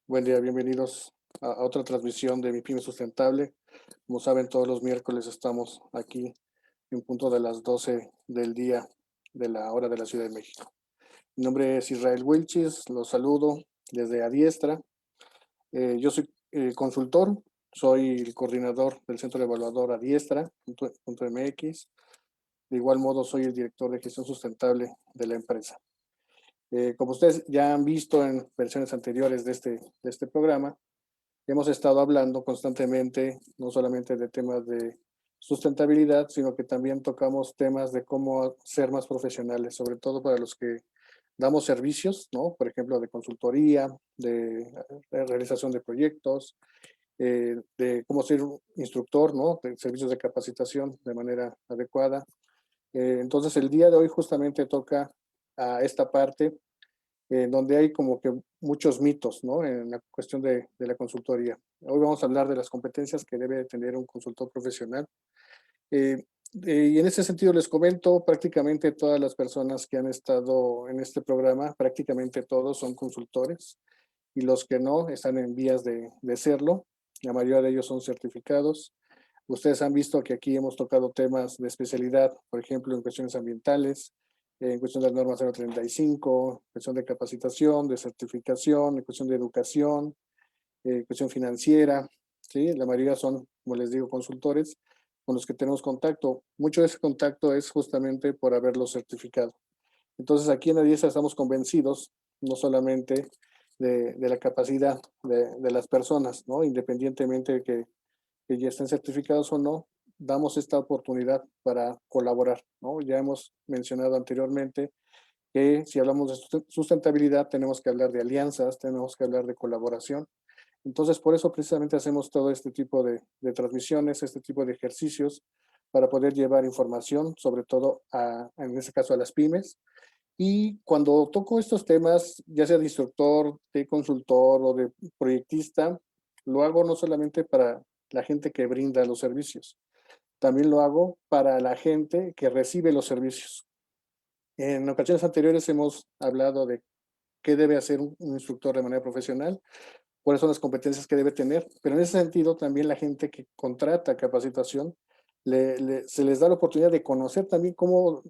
Buen día, bienvenidos a otra transmisión de Mi Pyme Sustentable. Como saben, todos los miércoles estamos aquí en punto de las 12 del día de la hora de la Ciudad de México. Mi nombre es Israel Wilchis, los saludo desde Adiestra. Yo soy consultor, soy el coordinador del Centro Evaluador Adiestra.mx. De igual modo, soy el director de gestión sustentable de la empresa. Como ustedes ya han visto en versiones anteriores de este programa, hemos estado hablando constantemente, no solamente de temas de sustentabilidad, sino que también tocamos temas de cómo ser más profesionales, sobre todo para los que damos servicios, ¿no? Por ejemplo, de consultoría, de realización de proyectos, de cómo ser un instructor, ¿no? De servicios de capacitación de manera adecuada. Entonces, el día de hoy justamente toca a esta parte donde hay como que muchos mitos, ¿no? En la cuestión de la consultoría. Hoy vamos a hablar de las competencias que debe tener un consultor profesional. Eh, y en ese sentido les comento, prácticamente todas las personas que han estado en este programa, prácticamente todos son consultores y los que no están en vías de serlo. La mayoría de ellos son certificados. Ustedes han visto que aquí hemos tocado temas de especialidad, por ejemplo, en cuestiones ambientales, en cuestión de la norma 035, cuestión de capacitación, de certificación, en cuestión de educación, cuestión financiera, ¿sí? La mayoría son, como les digo, consultores con los que tenemos contacto. Mucho de ese contacto es justamente por haberlos certificado. Entonces, aquí en ADIESA estamos convencidos, no solamente de la capacidad de las personas, ¿no? Independientemente de que ya estén certificados o no, damos esta oportunidad para colaborar, ¿no? Ya hemos mencionado anteriormente que si hablamos de sustentabilidad tenemos que hablar de alianzas, tenemos que hablar de colaboración. Entonces, por eso precisamente hacemos todo este tipo de transmisiones, este tipo de ejercicios para poder llevar información, sobre todo en este caso a las pymes. Y cuando toco estos temas, ya sea de instructor, de consultor o de proyectista, lo hago no solamente para la gente que brinda los servicios, también lo hago para la gente que recibe los servicios. En ocasiones anteriores hemos hablado de qué debe hacer un instructor de manera profesional, cuáles son las competencias que debe tener, pero en ese sentido también la gente que contrata capacitación, se les da la oportunidad de conocer también cómo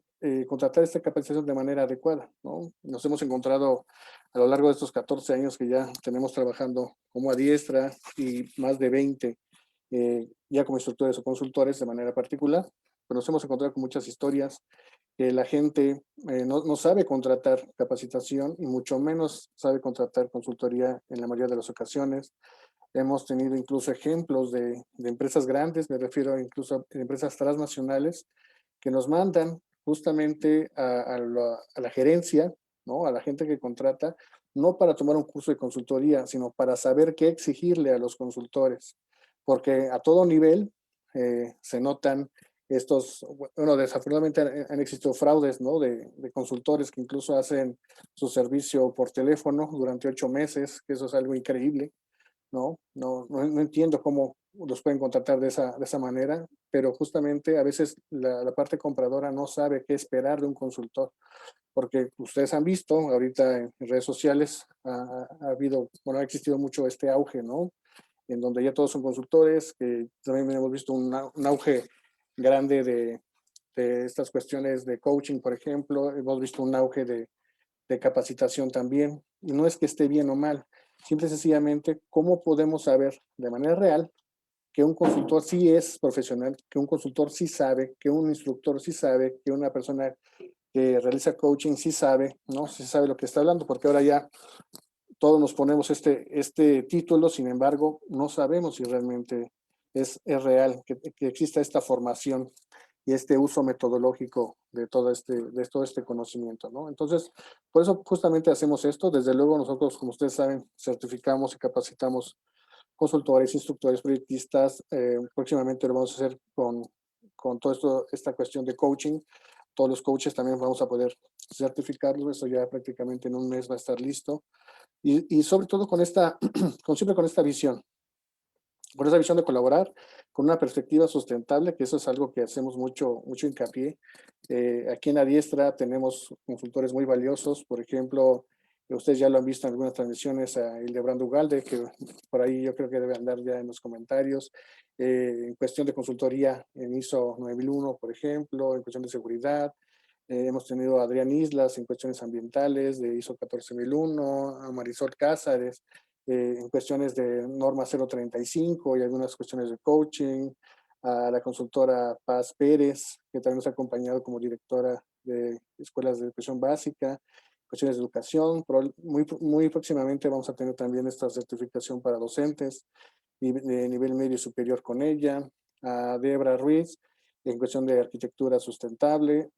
contratar esta capacitación de manera adecuada, ¿no? Nos hemos encontrado a lo largo de estos 14 años que ya tenemos trabajando como Adiestra y más de 20 ya como instructores o consultores de manera particular, pero nos hemos encontrado con muchas historias que la gente no sabe contratar capacitación y mucho menos sabe contratar consultoría en la mayoría de las ocasiones. Hemos tenido incluso ejemplos de empresas grandes, me refiero incluso a empresas transnacionales, que nos mandan justamente a la gerencia, ¿no? A la gente que contrata, no para tomar un curso de consultoría, sino para saber qué exigirle a los consultores, porque a todo nivel se notan estos, bueno, desafortunadamente han existido fraudes, ¿no? De consultores que incluso hacen su servicio por teléfono durante 8 meses, que eso es algo increíble, ¿no? No entiendo cómo los pueden contratar de esa manera, pero justamente a veces la parte compradora no sabe qué esperar de un consultor, porque ustedes han visto ahorita en redes sociales ha habido, bueno, ha existido mucho este auge, ¿no? En donde ya todos son consultores, que también hemos visto un auge grande de estas cuestiones de coaching, por ejemplo, hemos visto un auge de capacitación también, y no es que esté bien o mal, simple y sencillamente, ¿cómo podemos saber de manera real que un consultor sí es profesional, que un consultor sí sabe, que un instructor sí sabe, que una persona que realiza coaching sí sabe, ¿no? Sí sabe lo que está hablando, porque ahora ya todos nos ponemos este título, sin embargo, no sabemos si realmente es real, que exista esta formación y este uso metodológico de todo este conocimiento, ¿no? Entonces, por eso justamente hacemos esto. Desde luego nosotros, como ustedes saben, certificamos y capacitamos consultores, instructores, proyectistas. Próximamente lo vamos a hacer con todo esto, esta cuestión de coaching. Todos los coaches también vamos a poder certificarlos. Eso ya prácticamente en un mes va a estar listo. Y sobre todo con esta, siempre con esta visión, con esa visión de colaborar, con una perspectiva sustentable, que eso es algo que hacemos mucho hincapié. Aquí en Adiestra tenemos consultores muy valiosos, por ejemplo, Ustedes ya lo han visto en algunas transmisiones, a Hildebrando Ugalde, que por ahí yo creo que debe andar ya en los comentarios. En cuestión de consultoría en ISO 9001, por ejemplo, en cuestión de seguridad. Hemos tenido a Adrián Islas en cuestiones ambientales de ISO 14001, a Marisol Cázares en cuestiones de norma 035 y algunas cuestiones de coaching, a la consultora Paz Pérez, que también nos ha acompañado como directora de escuelas de educación básica, cuestiones de educación. Muy próximamente vamos a tener también esta certificación para docentes de nivel medio y superior con ella, a Debra Ruiz en cuestión de arquitectura sustentable,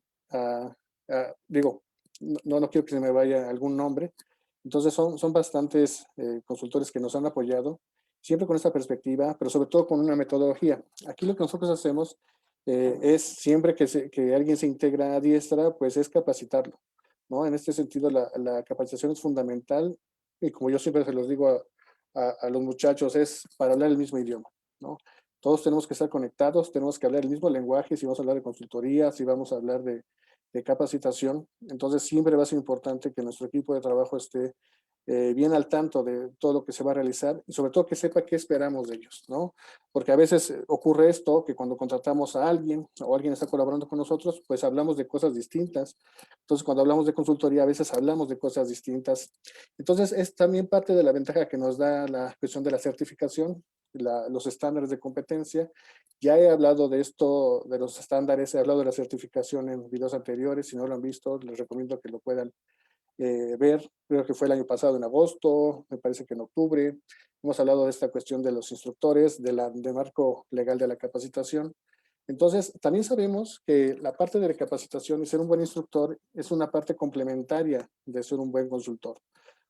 digo, no quiero que se me vaya algún nombre. Entonces son bastantes consultores que nos han apoyado, siempre con esta perspectiva, pero sobre todo con una metodología. Aquí lo que nosotros hacemos es siempre que alguien se integra a Diestra, pues es capacitarlo, ¿no? En este sentido, la capacitación es fundamental y como yo siempre se los digo a los muchachos, es para hablar el mismo idioma, ¿no? Todos tenemos que estar conectados, tenemos que hablar el mismo lenguaje, si vamos a hablar de consultoría, si vamos a hablar de capacitación. Entonces siempre va a ser importante que nuestro equipo de trabajo esté bien al tanto de todo lo que se va a realizar y sobre todo que sepa qué esperamos de ellos, ¿no? Porque a veces ocurre esto, que cuando contratamos a alguien o alguien está colaborando con nosotros, pues hablamos de cosas distintas. Entonces, cuando hablamos de consultoría, a veces hablamos de cosas distintas. Entonces, es también parte de la ventaja que nos da la cuestión de la certificación, los estándares de competencia. Ya he hablado de esto, de los estándares, he hablado de la certificación en videos anteriores. Si no lo han visto, les recomiendo que lo puedan ver. Creo que fue el año pasado en agosto, me parece que en octubre. Hemos hablado de esta cuestión de los instructores, de marco legal de la capacitación. Entonces, también sabemos que la parte de la capacitación y ser un buen instructor es una parte complementaria de ser un buen consultor.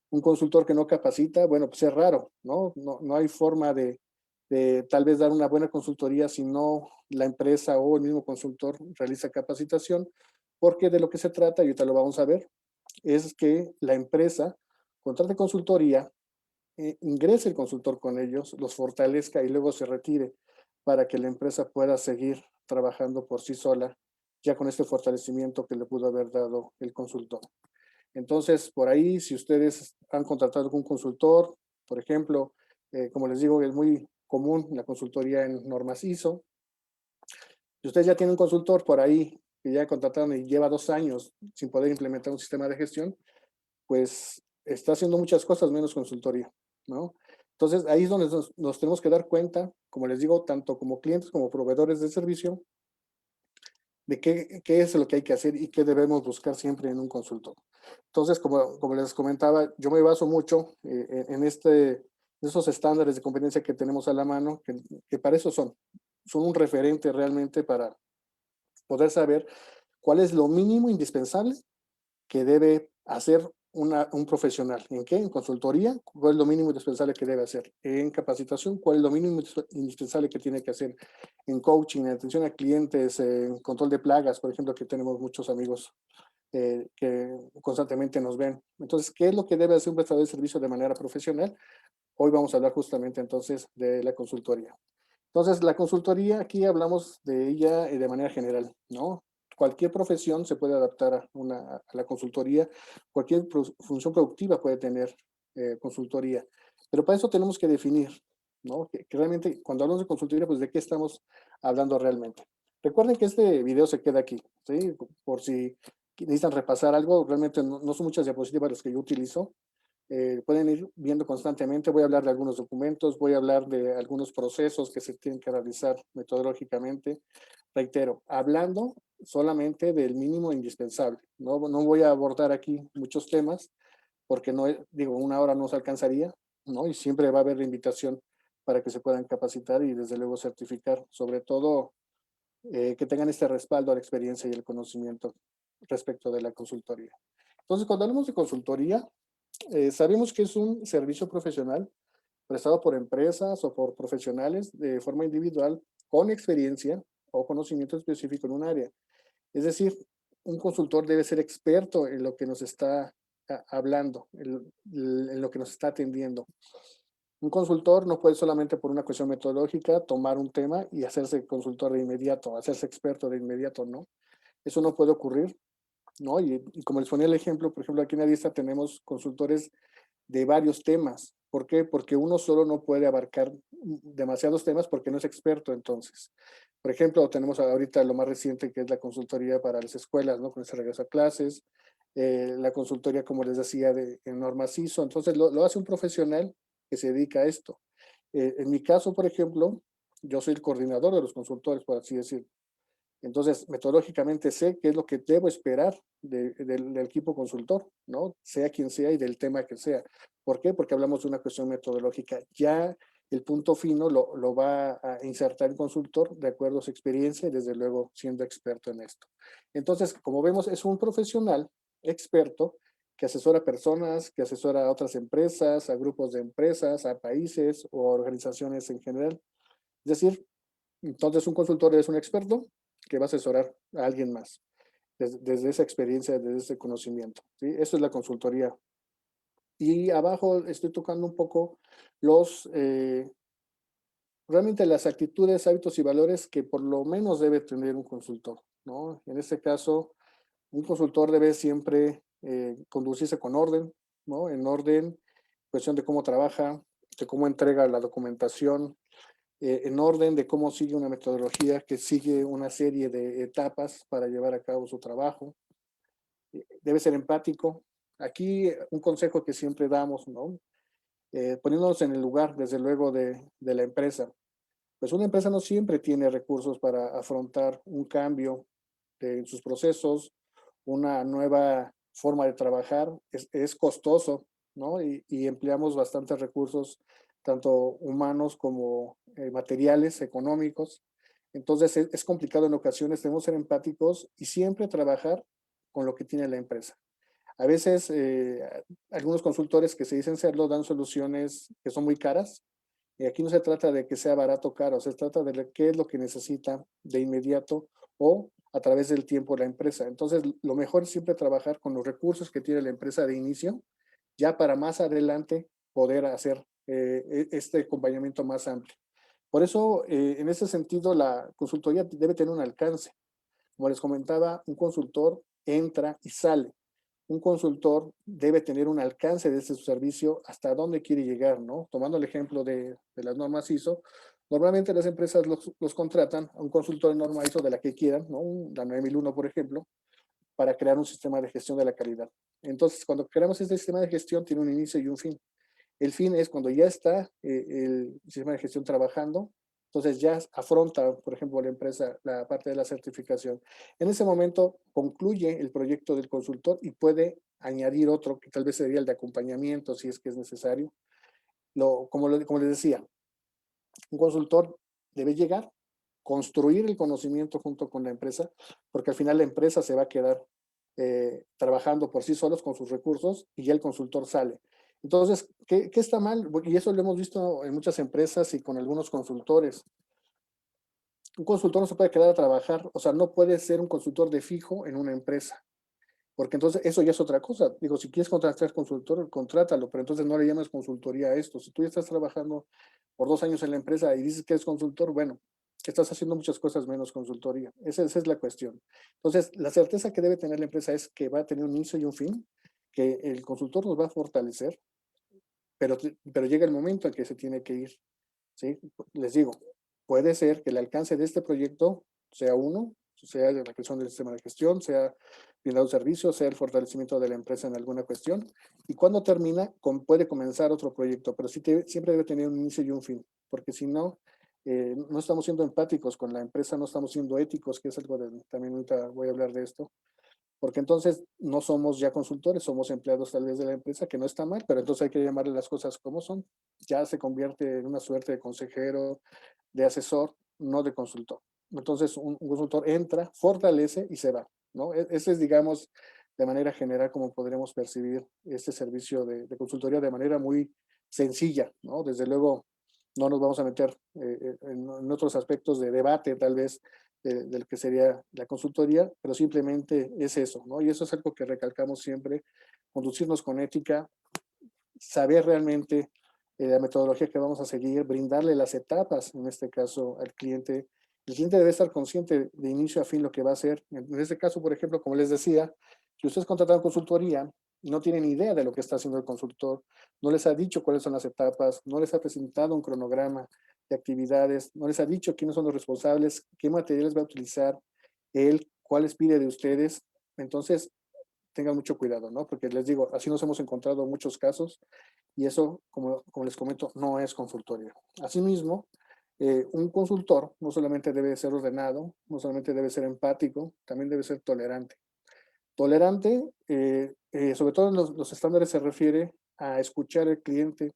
Un consultor que no capacita, bueno, pues es raro, ¿no? No hay forma de tal vez dar una buena consultoría si no la empresa o el mismo consultor realiza capacitación, porque de lo que se trata, y ahorita lo vamos a ver, es que la empresa contrate consultoría, ingrese el consultor con ellos, los fortalezca y luego se retire para que la empresa pueda seguir trabajando por sí sola, ya con este fortalecimiento que le pudo haber dado el consultor. Entonces, por ahí, si ustedes han contratado algún consultor, por ejemplo, como les digo, es muy común la consultoría en normas ISO. Si ustedes ya tienen un consultor por ahí que ya contrataron y lleva 2 años sin poder implementar un sistema de gestión, pues está haciendo muchas cosas menos consultoría, ¿no? Entonces, ahí es donde nos tenemos que dar cuenta, como les digo, tanto como clientes como proveedores de servicio, de qué es lo que hay que hacer y qué debemos buscar siempre en un consultor. Entonces, como les comentaba, yo me baso mucho en esos estándares de competencia que tenemos a la mano, que para eso son un referente realmente para poder saber cuál es lo mínimo indispensable que debe hacer un profesional. ¿En qué? En consultoría, ¿cuál es lo mínimo indispensable que debe hacer? En capacitación, ¿cuál es lo mínimo indispensable que tiene que hacer? En coaching, en atención a clientes, en control de plagas, por ejemplo, que tenemos muchos amigos que constantemente nos ven. Entonces, ¿qué es lo que debe hacer un prestador de servicio de manera profesional? Hoy vamos a hablar justamente entonces de la consultoría. Entonces, la consultoría, aquí hablamos de ella de manera general, ¿no? Cualquier profesión se puede adaptar a la consultoría, cualquier función productiva puede tener consultoría, pero para eso tenemos que definir, ¿no? Que realmente cuando hablamos de consultoría, pues de qué estamos hablando realmente. Recuerden que este video se queda aquí, ¿sí? Por si necesitan repasar algo, realmente no son muchas diapositivas las que yo utilizo, pueden ir viendo constantemente. Voy a hablar de algunos documentos, voy a hablar de algunos procesos que se tienen que realizar metodológicamente. Reitero, hablando solamente del mínimo indispensable. No voy a abordar aquí muchos temas porque no, digo, una hora no se alcanzaría, ¿no? Y siempre va a haber la invitación para que se puedan capacitar y desde luego certificar, sobre todo que tengan este respaldo a la experiencia y el conocimiento respecto de la consultoría. Entonces, cuando hablamos de consultoría, sabemos que es un servicio profesional prestado por empresas o por profesionales de forma individual con experiencia o conocimiento específico en un área. Es decir, un consultor debe ser experto en lo que nos está hablando, en lo que nos está atendiendo. Un consultor no puede solamente por una cuestión metodológica tomar un tema y hacerse consultor de inmediato, hacerse experto de inmediato, ¿no? Eso no puede ocurrir ¿no? Y como les ponía el ejemplo, por ejemplo, aquí en Adiestra tenemos consultores de varios temas. ¿Por qué? Porque uno solo no puede abarcar demasiados temas porque no es experto entonces. Por ejemplo, tenemos ahorita lo más reciente que es la consultoría para las escuelas, ¿no? Con ese regreso a clases, la consultoría, como les decía, en normas ISO. Entonces lo hace un profesional que se dedica a esto. En mi caso, por ejemplo, yo soy el coordinador de los consultores, por así decirlo. Entonces, metodológicamente sé qué es lo que debo esperar del equipo consultor, ¿no? Sea quien sea y del tema que sea. ¿Por qué? Porque hablamos de una cuestión metodológica. Ya el punto fino lo va a insertar el consultor de acuerdo a su experiencia y desde luego siendo experto en esto. Entonces, como vemos, es un profesional experto que asesora a personas, que asesora a otras empresas, a grupos de empresas, a países o a organizaciones en general. Es decir, entonces un consultor es un experto que va a asesorar a alguien más desde esa experiencia, desde ese conocimiento. ¿Sí? Eso es la consultoría. Y abajo estoy tocando un poco los, realmente las actitudes, hábitos y valores que por lo menos debe tener un consultor, ¿no? En este caso, un consultor debe siempre conducirse con orden, ¿no? En orden, cuestión de cómo trabaja, de cómo entrega la documentación, en orden de cómo sigue una metodología que sigue una serie de etapas para llevar a cabo su trabajo. Debe ser empático. Aquí un consejo que siempre damos, ¿no? Poniéndonos en el lugar, desde luego, de la empresa. Pues una empresa no siempre tiene recursos para afrontar un cambio en sus procesos, una nueva forma de trabajar. Es costoso, ¿no? Y empleamos bastantes recursos, tanto humanos como materiales, económicos. Entonces es complicado en ocasiones, tenemos que ser empáticos y siempre trabajar con lo que tiene la empresa. A veces algunos consultores que se dicen serlo dan soluciones que son muy caras, y aquí no se trata de que sea barato o caro, se trata de qué es lo que necesita de inmediato o a través del tiempo la empresa. Entonces, lo mejor es siempre trabajar con los recursos que tiene la empresa de inicio, ya para más adelante poder hacer este acompañamiento más amplio. Por eso, en ese sentido, la consultoría debe tener un alcance. Como les comentaba, un consultor entra y sale. Un consultor debe tener un alcance de ese servicio hasta dónde quiere llegar, ¿no? Tomando el ejemplo de las normas ISO, normalmente las empresas los contratan a un consultor de norma ISO de la que quieran, ¿no? La 9001, por ejemplo, para crear un sistema de gestión de la calidad. Entonces, cuando creamos este sistema de gestión, tiene un inicio y un fin. El fin es cuando ya está el sistema de gestión trabajando, entonces ya afronta, por ejemplo, la empresa la parte de la certificación. En ese momento concluye el proyecto del consultor y puede añadir otro, que tal vez sería el de acompañamiento, si es que es necesario. Como les decía, un consultor debe llegar, construir el conocimiento junto con la empresa, porque al final la empresa se va a quedar trabajando por sí solos con sus recursos y ya el consultor sale. Entonces, ¿qué está mal? Y eso lo hemos visto en muchas empresas y con algunos consultores. Un consultor no se puede quedar a trabajar, o sea, no puede ser un consultor de fijo en una empresa, porque entonces eso ya es otra cosa. Digo, si quieres contratar consultor, contrátalo, pero entonces no le llames consultoría a esto. Si tú ya estás trabajando por 2 años en la empresa y dices que eres consultor, bueno, estás haciendo muchas cosas menos consultoría. Esa es la cuestión. Entonces, la certeza que debe tener la empresa es que va a tener un inicio y un fin, que el consultor nos va a fortalecer, pero llega el momento en que se tiene que ir. ¿Sí? Les digo, puede ser que el alcance de este proyecto sea uno, sea la creación del sistema de gestión, sea brindar un servicio, sea el fortalecimiento de la empresa en alguna cuestión, y cuando termina, puede comenzar otro proyecto, pero sí siempre debe tener un inicio y un fin, porque si no, no estamos siendo empáticos con la empresa, no estamos siendo éticos, que es algo también ahorita voy a hablar de esto, porque entonces no somos ya consultores, somos empleados tal vez de la empresa, que no está mal, pero entonces hay que llamarle las cosas como son. Ya se convierte en una suerte de consejero, de asesor, no de consultor. Entonces un consultor entra, fortalece y se va, ¿no? Ese es, digamos, de manera general como podremos percibir este servicio de consultoría de manera muy sencilla, ¿no? Desde luego no nos vamos a meter en otros aspectos de debate, tal vez, de lo que sería la consultoría, pero simplemente es eso, ¿no? Y eso es algo que recalcamos siempre, conducirnos con ética, saber realmente la metodología que vamos a seguir, brindarle las etapas, en este caso, al cliente. El cliente debe estar consciente de inicio a fin lo que va a hacer. En este caso, por ejemplo, como les decía, Si ustedes contratan consultoría, no tienen idea de lo que está haciendo el consultor, no les ha dicho cuáles son las etapas, no les ha presentado un cronograma de actividades, no les ha dicho quiénes son los responsables, qué materiales va a utilizar él, cuáles pide de ustedes. Entonces, tengan mucho cuidado, ¿no? Porque les digo, así nos hemos encontrado muchos casos y eso, como les comento, no es consultoría. Asimismo, un consultor no solamente debe ser ordenado, no solamente debe ser empático, también debe ser tolerante. Tolerante, sobre todo en los estándares se refiere a escuchar al cliente,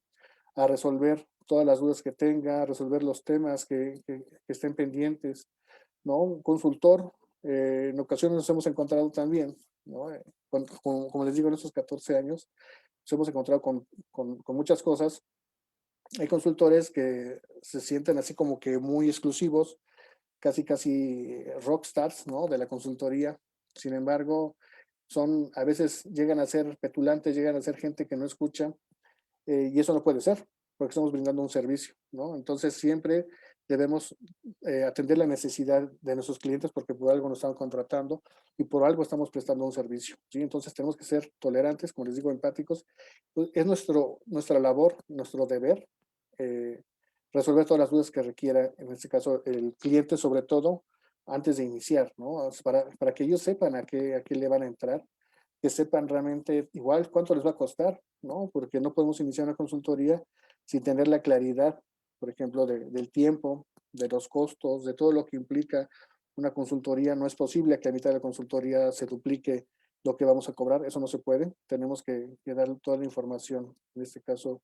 a resolver todas las dudas que tenga, a resolver los temas que estén pendientes, ¿no? Un consultor, en ocasiones nos hemos encontrado también, ¿no? Como les digo, en estos 14 años, nos hemos encontrado con muchas cosas. Hay consultores que se sienten así como que muy exclusivos, casi rockstars, ¿no? De la consultoría. Sin embargo, a veces llegan a ser petulantes, llegan a ser gente que no escucha, y eso no puede ser, porque estamos brindando un servicio, ¿no? Entonces siempre debemos atender la necesidad de nuestros clientes porque por algo nos están contratando y por algo estamos prestando un servicio, ¿sí? Entonces tenemos que ser tolerantes, como les digo, empáticos. Pues, es nuestra labor, nuestro deber, eh, resolver todas las dudas que requiera, en este caso, el cliente sobre todo, antes de iniciar, ¿no? Para que ellos sepan a qué le van a entrar, que sepan realmente igual cuánto les va a costar, ¿no? Porque no podemos iniciar una consultoría sin tener la claridad, por ejemplo, del tiempo, de los costos, de todo lo que implica una consultoría. No es posible que a mitad de la consultoría se duplique lo que vamos a cobrar, eso no se puede. Tenemos que dar toda la información, en este caso,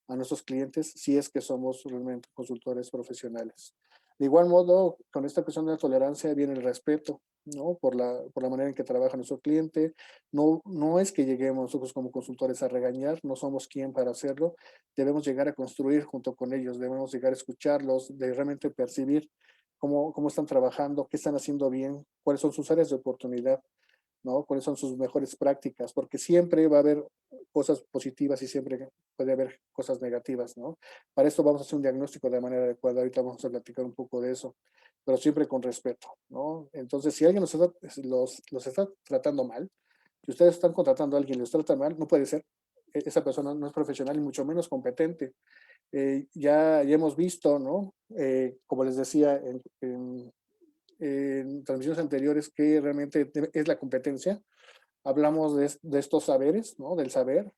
a nuestros clientes si es que somos realmente consultores profesionales. De igual modo, con esta cuestión de la tolerancia viene el respeto, ¿no? Por la manera en que trabaja nuestro cliente. No es que lleguemos nosotros como consultores a regañar, no somos quien para hacerlo. Debemos llegar a construir junto con ellos, debemos llegar a escucharlos, de realmente percibir cómo están trabajando, qué están haciendo bien, cuáles son sus áreas de oportunidad, ¿no? Cuáles son sus mejores prácticas, porque siempre va a haber cosas positivas y siempre puede haber cosas negativas, ¿no? Para esto vamos a hacer un diagnóstico de manera adecuada, ahorita vamos a platicar un poco de eso, pero siempre con respeto, ¿no? Entonces, si alguien los está tratando mal, si ustedes están contratando a alguien y los trata mal, no puede ser. Esa persona no es profesional y mucho menos competente. Ya hemos visto, ¿no? Como les decía en transmisiones anteriores, que realmente es la competencia. Hablamos de estos saberes, ¿no? Del saber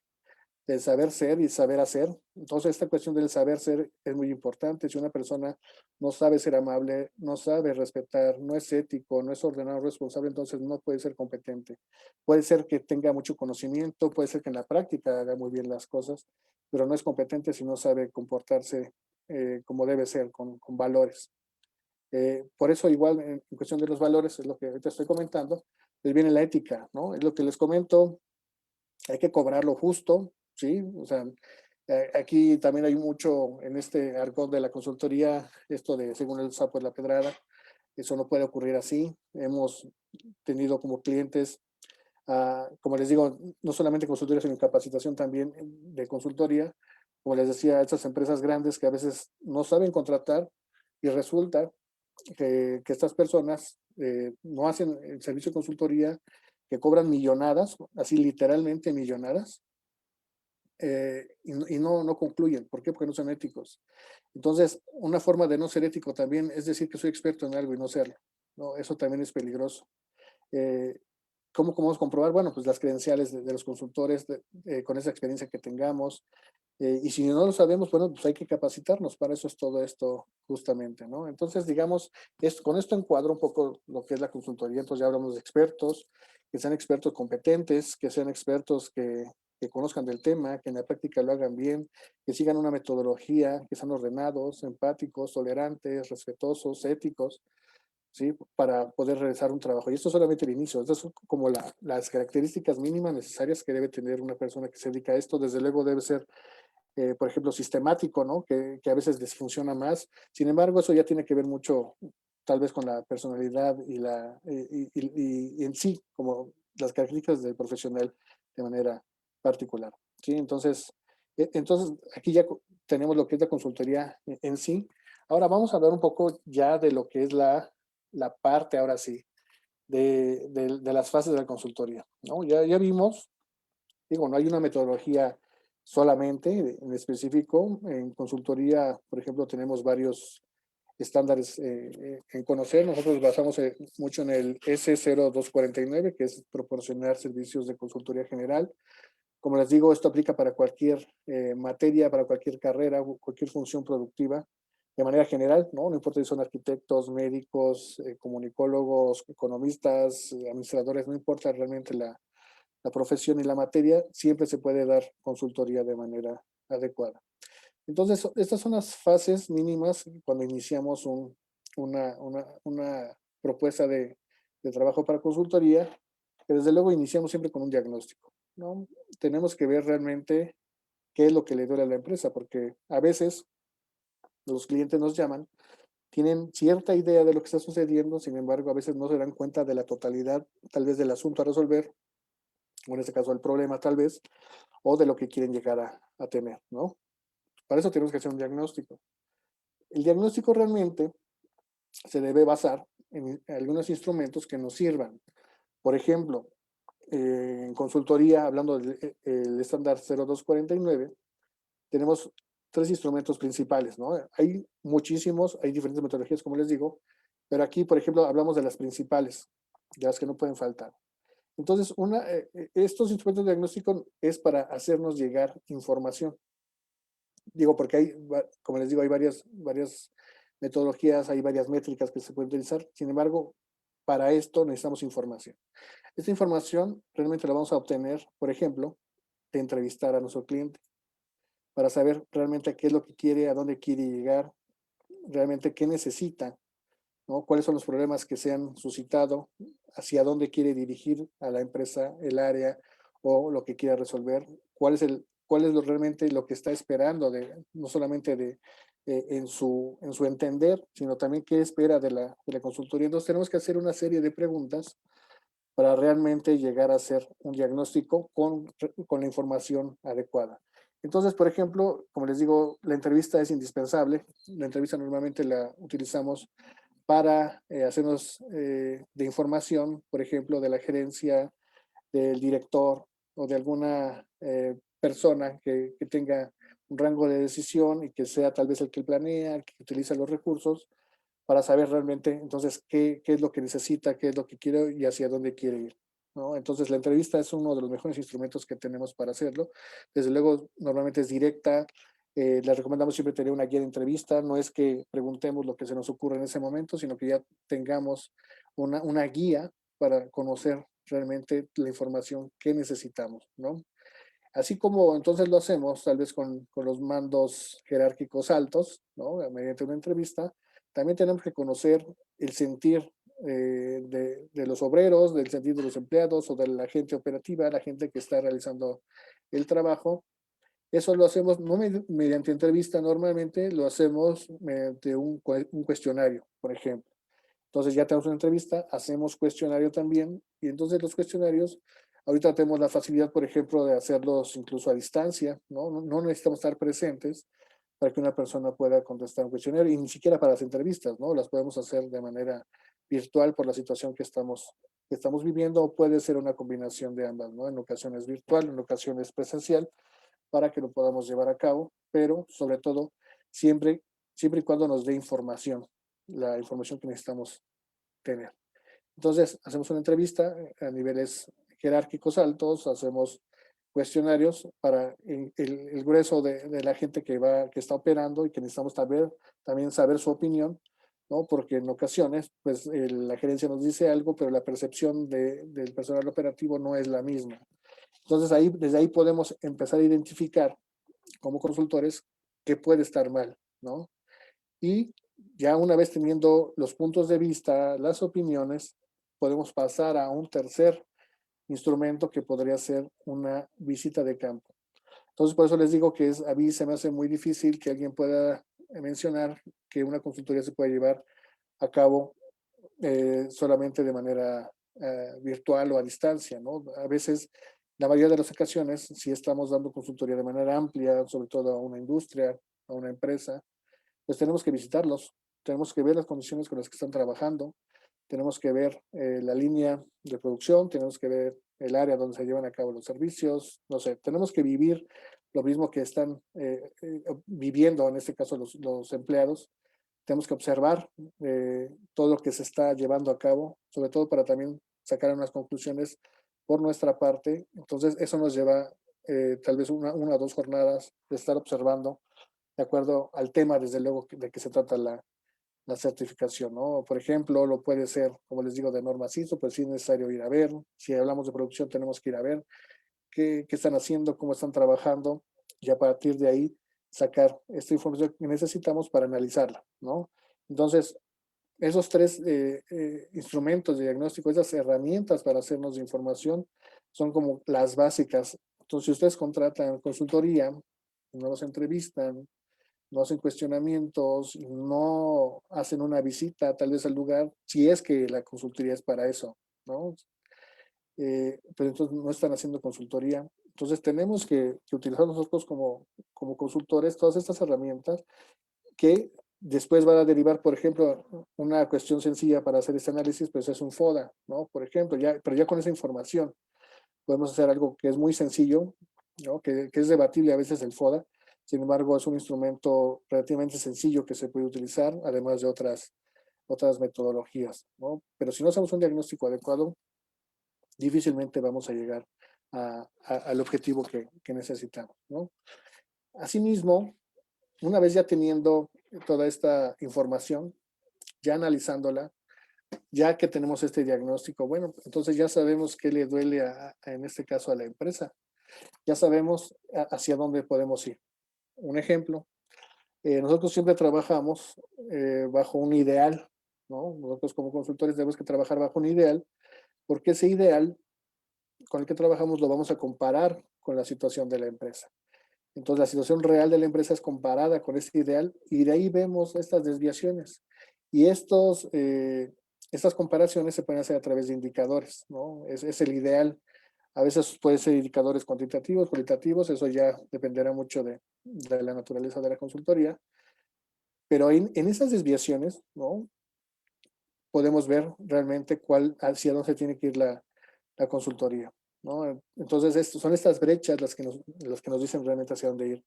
ser y saber hacer. Entonces, esta cuestión del saber ser es muy importante. Si una persona no sabe ser amable, no sabe respetar, no es ético, no es ordenado, responsable, entonces no puede ser competente. Puede ser que tenga mucho conocimiento, puede ser que en la práctica haga muy bien las cosas, pero no es competente si no sabe comportarse como debe ser, con valores. Por eso igual en cuestión de los valores, es lo que ahorita estoy comentando, les viene la ética, ¿no? Es lo que les comento, hay que cobrar lo justo, ¿sí? O sea, aquí también hay mucho en este argot de la consultoría, esto de según el sapo es la pedrada, eso no puede ocurrir así. Hemos tenido como clientes, como les digo, no solamente consultoría, sino capacitación también de consultoría, como les decía, estas empresas grandes que a veces no saben contratar y resulta que estas personas no hacen el servicio de consultoría, que cobran millonadas, así literalmente millonadas, y no concluyen. ¿Por qué? Porque no son éticos. Entonces, una forma de no ser ético también es decir que soy experto en algo y no serlo, ¿no? Eso también es peligroso. Eh, ¿Cómo podemos comprobar? Bueno, pues las credenciales de los consultores, con esa experiencia que tengamos, y si no lo sabemos, bueno, pues hay que capacitarnos, para eso es todo esto justamente, ¿no? Entonces, digamos, con esto encuadro un poco lo que es la consultoría. Entonces ya hablamos de expertos, que sean expertos competentes, que sean expertos que conozcan del tema, que en la práctica lo hagan bien, que sigan una metodología, que sean ordenados, empáticos, tolerantes, respetuosos, éticos, ¿sí? Para poder realizar un trabajo. Y esto es solamente el inicio. Estas son como las características mínimas necesarias que debe tener una persona que se dedica a esto. Desde luego debe ser por ejemplo, sistemático, ¿no? Que a veces les funciona más. Sin embargo, eso ya tiene que ver mucho, tal vez, con la personalidad y en sí, como las características del profesional de manera particular. ¿Sí? Entonces, aquí ya tenemos lo que es la consultoría en sí. Ahora vamos a hablar un poco ya de lo que es la parte, ahora sí, de las fases de la consultoría, ¿no? Ya vimos, digo, no hay una metodología solamente en específico. En consultoría, por ejemplo, tenemos varios estándares en conocer. Nosotros basamos mucho en el S0249, que es proporcionar servicios de consultoría general. Como les digo, esto aplica para cualquier materia, para cualquier carrera, cualquier función productiva, de manera general, ¿no? No importa si son arquitectos, médicos, comunicólogos, economistas, administradores, no importa realmente la profesión y la materia, siempre se puede dar consultoría de manera adecuada. Entonces, estas son las fases mínimas cuando iniciamos una propuesta de trabajo para consultoría, que desde luego iniciamos siempre con un diagnóstico, ¿no? Tenemos que ver realmente qué es lo que le duele a la empresa, porque a veces los clientes nos llaman, tienen cierta idea de lo que está sucediendo, sin embargo, a veces no se dan cuenta de la totalidad, tal vez del asunto a resolver, o en este caso el problema tal vez, o de lo que quieren llegar a tener, ¿no? Para eso tenemos que hacer un diagnóstico. El diagnóstico realmente se debe basar en algunos instrumentos que nos sirvan. Por ejemplo, en consultoría, hablando del estándar 0249, tenemos tres instrumentos principales, ¿no? Hay muchísimos, hay diferentes metodologías, como les digo, pero aquí, por ejemplo, hablamos de las principales, de las que no pueden faltar. Entonces, estos instrumentos de diagnóstico es para hacernos llegar información. Digo, porque hay, como les digo, hay varias metodologías, hay varias métricas que se pueden utilizar. Sin embargo, para esto necesitamos información. Esta información realmente la vamos a obtener, por ejemplo, de entrevistar a nuestro cliente para saber realmente qué es lo que quiere, a dónde quiere llegar, realmente qué necesita, ¿no? Cuáles son los problemas que se han suscitado, hacia dónde quiere dirigir a la empresa, el área o lo que quiera resolver, cuál es realmente lo que está esperando, no solamente en su entender, sino también qué espera de la consultoría. Entonces tenemos que hacer una serie de preguntas para realmente llegar a hacer un diagnóstico con la información adecuada. Entonces, por ejemplo, como les digo, la entrevista es indispensable. La entrevista normalmente la utilizamos para hacernos de información, por ejemplo, de la gerencia, del director o de alguna persona que tenga un rango de decisión y que sea tal vez el que planea, el que utiliza los recursos, para saber realmente entonces qué es lo que necesita, qué es lo que quiere y hacia dónde quiere ir, ¿no? Entonces la entrevista es uno de los mejores instrumentos que tenemos para hacerlo. Desde luego, normalmente es directa. Les recomendamos siempre tener una guía de entrevista. No es que preguntemos lo que se nos ocurre en ese momento, sino que ya tengamos una guía para conocer realmente la información que necesitamos, ¿no? Así como entonces lo hacemos, tal vez con los mandos jerárquicos altos, ¿no? Mediante una entrevista, también tenemos que conocer el sentir de los obreros, del sentir de los empleados o de la gente operativa, la gente que está realizando el trabajo. Eso lo hacemos no mediante entrevista normalmente, lo hacemos mediante un cuestionario, por ejemplo. Entonces ya tenemos una entrevista, hacemos cuestionario también, y entonces los cuestionarios, ahorita tenemos la facilidad, por ejemplo, de hacerlos incluso a distancia, ¿no? No necesitamos estar presentes para que una persona pueda contestar un cuestionario, y ni siquiera para las entrevistas, ¿no? Las podemos hacer de manera virtual por la situación que estamos viviendo, o puede ser una combinación de ambas, ¿no? En ocasiones virtual, en ocasiones presencial, para que lo podamos llevar a cabo, pero sobre todo siempre, siempre y cuando nos dé información, la información que necesitamos tener. Entonces, hacemos una entrevista a niveles jerárquicos altos, hacemos cuestionarios para el grueso de la gente que está operando y que necesitamos también saber su opinión, ¿no? Porque en ocasiones, pues la gerencia nos dice algo, pero la percepción del personal operativo no es la misma. Entonces, desde ahí podemos empezar a identificar como consultores qué puede estar mal, ¿no? Y ya una vez teniendo los puntos de vista, las opiniones, podemos pasar a un tercer instrumento que podría ser una visita de campo. Entonces, por eso les digo que a mí se me hace muy difícil que alguien pueda mencionar que una consultoría se puede llevar a cabo solamente de manera virtual o a distancia, ¿no? A veces, la mayoría de las ocasiones, si estamos dando consultoría de manera amplia, sobre todo a una industria, a una empresa, pues tenemos que visitarlos, tenemos que ver las condiciones con las que están trabajando, tenemos que ver la línea de producción, tenemos que ver el área donde se llevan a cabo los servicios, no sé, tenemos que vivir lo mismo que están viviendo, en este caso los empleados. Tenemos que observar todo lo que se está llevando a cabo, sobre todo para también sacar unas conclusiones por nuestra parte. Entonces, eso nos lleva tal vez una o dos jornadas de estar observando de acuerdo al tema, desde luego, de que se trata la certificación, ¿no? Por ejemplo, lo puede ser, como les digo, de normas ISO, pues sí es necesario ir a ver. Si hablamos de producción, tenemos que ir a ver qué están haciendo, cómo están trabajando, y a partir de ahí sacar esta información que necesitamos para analizarla, ¿no? Entonces, esos tres instrumentos de diagnóstico, esas herramientas para hacernos de información, son como las básicas. Entonces, si ustedes contratan consultoría, no los entrevistan, no hacen cuestionamientos, no hacen una visita tal vez al lugar, si es que la consultoría es para eso, ¿no? Pero entonces no están haciendo consultoría. Entonces tenemos que utilizar nosotros como consultores todas estas herramientas que después van a derivar, por ejemplo, una cuestión sencilla para hacer este análisis, pues es un FODA, ¿no? Por ejemplo, pero ya con esa información podemos hacer algo que es muy sencillo, ¿no? Que es debatible a veces el FODA, sin embargo es un instrumento relativamente sencillo que se puede utilizar, además de otras metodologías, ¿no? Pero si no hacemos un diagnóstico adecuado, difícilmente vamos a llegar al objetivo que necesitamos, ¿no? Asimismo, una vez ya teniendo toda esta información, ya analizándola, ya que tenemos este diagnóstico, bueno, entonces ya sabemos qué le duele en este caso a la empresa, ya sabemos hacia dónde podemos ir. Un ejemplo, nosotros siempre trabajamos bajo un ideal, ¿no? Nosotros como consultores tenemos que trabajar bajo un ideal, porque ese ideal con el que trabajamos lo vamos a comparar con la situación de la empresa. Entonces, la situación real de la empresa es comparada con este ideal y de ahí vemos estas desviaciones. Y estas comparaciones se pueden hacer a través de indicadores, ¿no? Es el ideal. A veces pueden ser indicadores cuantitativos, cualitativos, eso ya dependerá mucho de la naturaleza de la consultoría. Pero en esas desviaciones, ¿no? Podemos ver realmente hacia dónde tiene que ir la consultoría, ¿no? Entonces, son estas brechas las que nos dicen realmente hacia dónde ir.